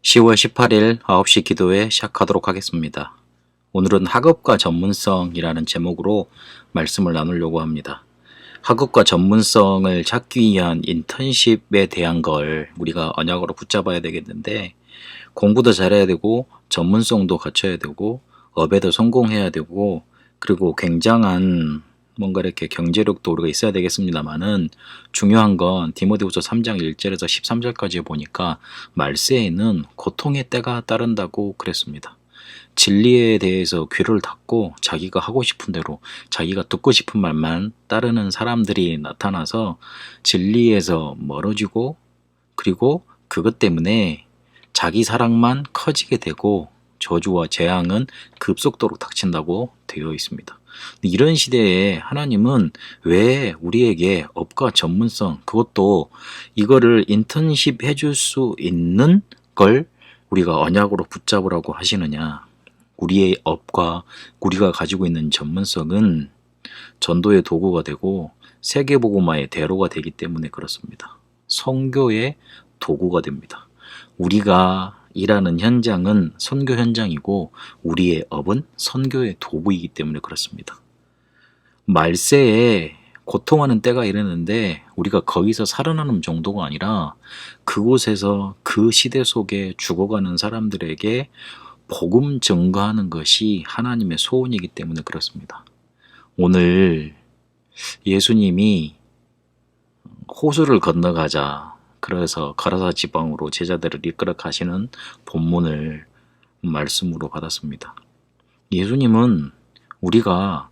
10월 18일 9시 기도회 시작하도록 하겠습니다. 오늘은 학업과 전문성이라는 제목으로 말씀을 나누려고 합니다. 학업과 전문성을 찾기 위한 인턴십에 대한 걸 우리가 언약으로 붙잡아야 되겠는데, 공부도 잘해야 되고 전문성도 갖춰야 되고 업에도 성공해야 되고, 그리고 굉장한 뭔가 이렇게 경제력도 우리가 있어야 되겠습니다만은, 중요한 건 디모데후서 3장 1절에서 13절까지 보니까 말세에는 고통의 때가 따른다고 그랬습니다. 진리에 대해서 귀를 닫고 자기가 하고 싶은 대로, 자기가 듣고 싶은 말만 따르는 사람들이 나타나서 진리에서 멀어지고, 그리고 그것 때문에 자기 사랑만 커지게 되고 저주와 재앙은 급속도로 닥친다고 되어 있습니다. 이런 시대에 하나님은 왜 우리에게 업과 전문성, 그것도 이거를 인턴십 해줄 수 있는 걸 우리가 언약으로 붙잡으라고 하시느냐? 우리의 업과 우리가 가지고 있는 전문성은 전도의 도구가 되고 세계복음화의 대로가 되기 때문에 그렇습니다. 선교의 도구가 됩니다. 우리가 일하는 현장은 선교 현장이고 우리의 업은 선교의 도구이기 때문에 그렇습니다. 말세에 고통하는 때가 이르는데 우리가 거기서 살아나는 정도가 아니라 그곳에서 그 시대 속에 죽어가는 사람들에게 복음 증거하는 것이 하나님의 소원이기 때문에 그렇습니다. 오늘 예수님이 호수를 건너가자, 그래서 가라사 지방으로 제자들을 이끌어 가시는 본문을 말씀으로 받았습니다. 예수님은 우리가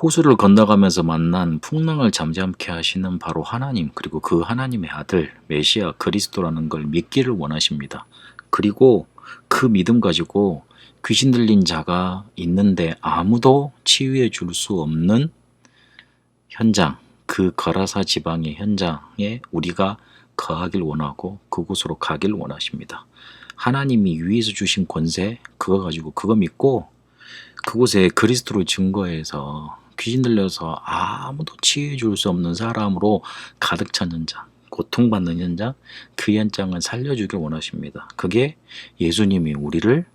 호수를 건너가면서 만난 풍랑을 잠잠케 하시는 바로 하나님, 그리고 그 하나님의 아들 메시아 그리스도라는 걸 믿기를 원하십니다. 그리고 그 믿음 가지고 귀신 들린 자가 있는데 아무도 치유해 줄 수 없는 현장, 그 거라사 지방의 현장에 우리가 거하길 원하고 그곳으로 가길 원하십니다. 하나님이 위에서 주신 권세, 그거 가지고 그거 믿고 그곳에 그리스도를 증거해서 귀신 들려서 아무도 치유해 줄 수 없는 사람으로 가득 찬 현장, 고통받는 현장, 그 현장을 살려주길 원하십니다. 그게 예수님이 우리를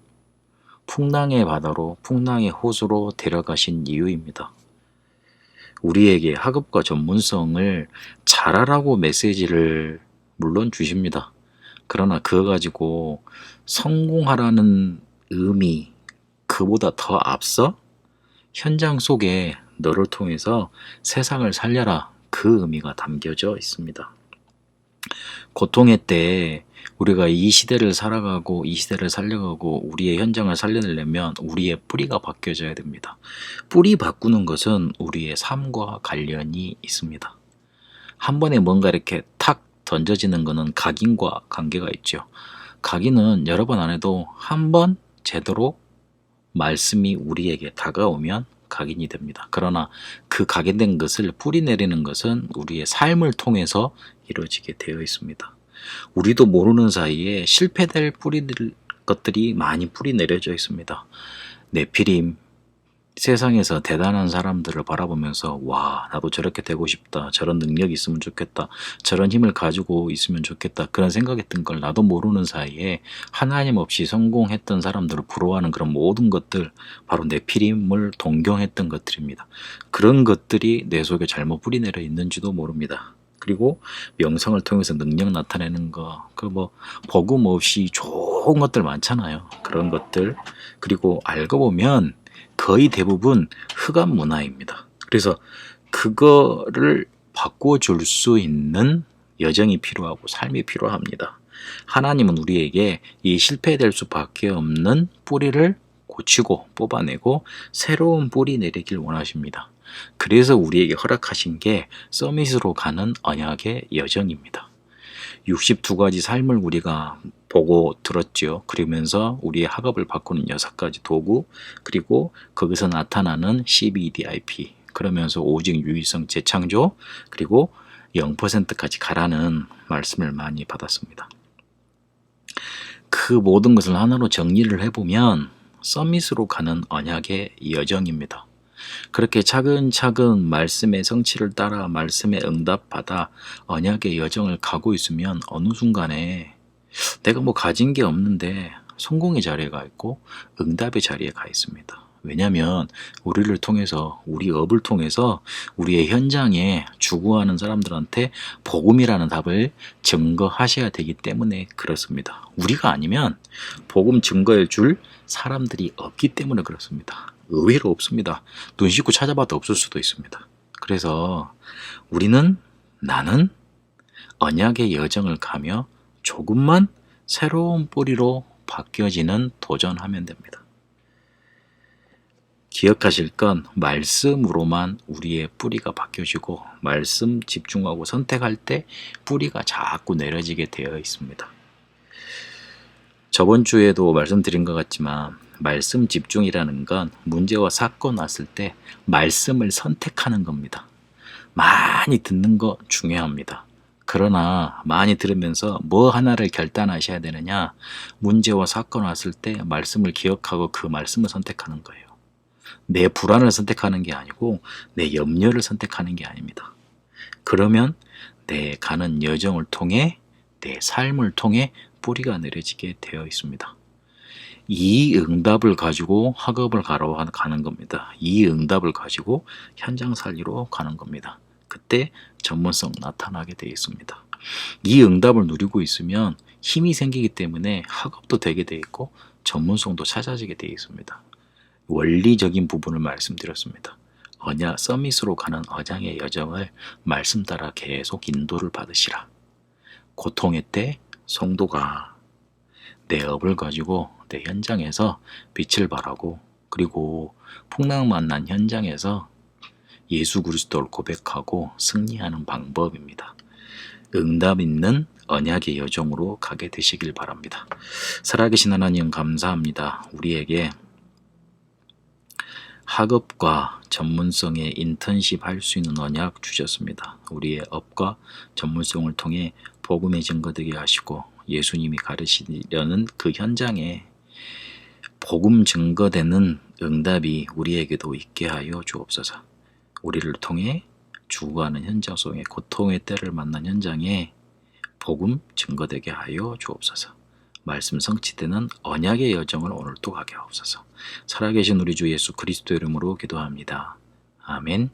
풍랑의 바다로, 풍랑의 호수로 데려가신 이유입니다. 우리에게 학업과 전문성을 잘하라고 메시지를 물론 주십니다. 그러나 그거 가지고 성공하라는 의미, 그보다 더 앞서 현장 속에 너를 통해서 세상을 살려라, 그 의미가 담겨져 있습니다. 고통의 때에 우리가 이 시대를 살아가고 이 시대를 살려가고 우리의 현장을 살려내려면 우리의 뿌리가 바뀌어져야 됩니다. 뿌리 바꾸는 것은 우리의 삶과 관련이 있습니다. 한 번에 뭔가 이렇게 탁 던져지는 것은 각인과 관계가 있죠. 각인은 여러 번 안 해도 한 번 제대로 말씀이 우리에게 다가오면 각인이 됩니다. 그러나 그 각인된 것을 뿌리 내리는 것은 우리의 삶을 통해서 이루어지게 되어 있습니다. 우리도 모르는 사이에 실패될 것들이 많이 뿌리 내려져 있습니다. 네피림, 세상에서 대단한 사람들을 바라보면서 와, 나도 저렇게 되고 싶다, 저런 능력이 있으면 좋겠다, 저런 힘을 가지고 있으면 좋겠다, 그런 생각했던 걸 나도 모르는 사이에 하나님 없이 성공했던 사람들을 부러워하는 그런 모든 것들, 바로 네피림을 동경했던 것들입니다. 그런 것들이 내 속에 잘못 뿌리내려 있는지도 모릅니다. 그리고 명성을 통해서 능력 나타내는 거, 복음 없이 좋은 것들 많잖아요. 그런 것들, 그리고 알고 보면 거의 대부분 흑암 문화입니다. 그래서 그거를 바꿔줄 수 있는 여정이 필요하고 삶이 필요합니다. 하나님은 우리에게 이 실패될 수밖에 없는 뿌리를 고치고 뽑아내고 새로운 뿌리 내리길 원하십니다. 그래서 우리에게 허락하신 게 서밋으로 가는 언약의 여정입니다. 62가지 삶을 우리가 보고 들었죠. 그러면서 우리의 학업을 바꾸는 6가지 도구, 그리고 거기서 나타나는 CBDIP, 그러면서 오직 유의성 재창조, 그리고 0%까지 가라는 말씀을 많이 받았습니다. 그 모든 것을 하나로 정리를 해보면 서밋으로 가는 언약의 여정입니다. 그렇게 차근차근 말씀의 성취를 따라 말씀에 응답받아 언약의 여정을 가고 있으면 어느 순간에 내가 뭐 가진 게 없는데 성공의 자리에 가 있고 응답의 자리에 가 있습니다. 왜냐하면 우리를 통해서, 우리 업을 통해서 우리의 현장에 주구하는 사람들한테 복음이라는 답을 증거하셔야 되기 때문에 그렇습니다. 우리가 아니면 복음 증거해 줄 사람들이 없기 때문에 그렇습니다. 의외로 없습니다. 눈 씻고 찾아봐도 없을 수도 있습니다. 그래서 나는 언약의 여정을 가며 조금만 새로운 뿌리로 바뀌어지는 도전하면 됩니다. 기억하실 건 말씀으로만 우리의 뿌리가 바뀌어지고 말씀 집중하고 선택할 때 뿌리가 자꾸 내려지게 되어 있습니다. 저번 주에도 말씀드린 것 같지만 말씀 집중이라는 건 문제와 사건 왔을 때 말씀을 선택하는 겁니다. 많이 듣는 거 중요합니다. 그러나 많이 들으면서 뭐 하나를 결단하셔야 되느냐? 문제와 사건 왔을 때 말씀을 기억하고 그 말씀을 선택하는 거예요. 내 불안을 선택하는 게 아니고 내 염려를 선택하는 게 아닙니다. 그러면 내 가는 여정을 통해, 내 삶을 통해 뿌리가 내려지게 되어 있습니다. 이 응답을 가지고 학업을 가러 가는 겁니다. 이 응답을 가지고 현장 살리러 가는 겁니다. 그때 전문성 나타나게 되어 있습니다. 이 응답을 누리고 있으면 힘이 생기기 때문에 학업도 되게 되어 있고 전문성도 찾아지게 되어 있습니다. 원리적인 부분을 말씀드렸습니다. 서밋으로 가는 언약의 여정을 말씀 따라 계속 인도를 받으시라. 고통의 때 성도가 내 업을 가지고 내 현장에서 빛을 발하고, 그리고 풍랑 만난 현장에서 예수 그리스도를 고백하고 승리하는 방법입니다. 응답 있는 언약의 여정으로 가게 되시길 바랍니다. 살아계신 하나님 감사합니다. 우리에게 학업과 전문성의 인턴십 할 수 있는 언약 주셨습니다. 우리의 업과 전문성을 통해 복음의 증거되게 하시고 예수님이 가르치려는 그 현장에 복음 증거되는 응답이 우리에게도 있게 하여 주옵소서. 우리를 통해 죽어가는 현장 속에 고통의 때를 만난 현장에 복음 증거되게 하여 주옵소서. 말씀 성취되는 언약의 여정을 오늘 또 가게 하옵소서. 살아계신 우리 주 예수 그리스도 이름으로 기도합니다. 아멘.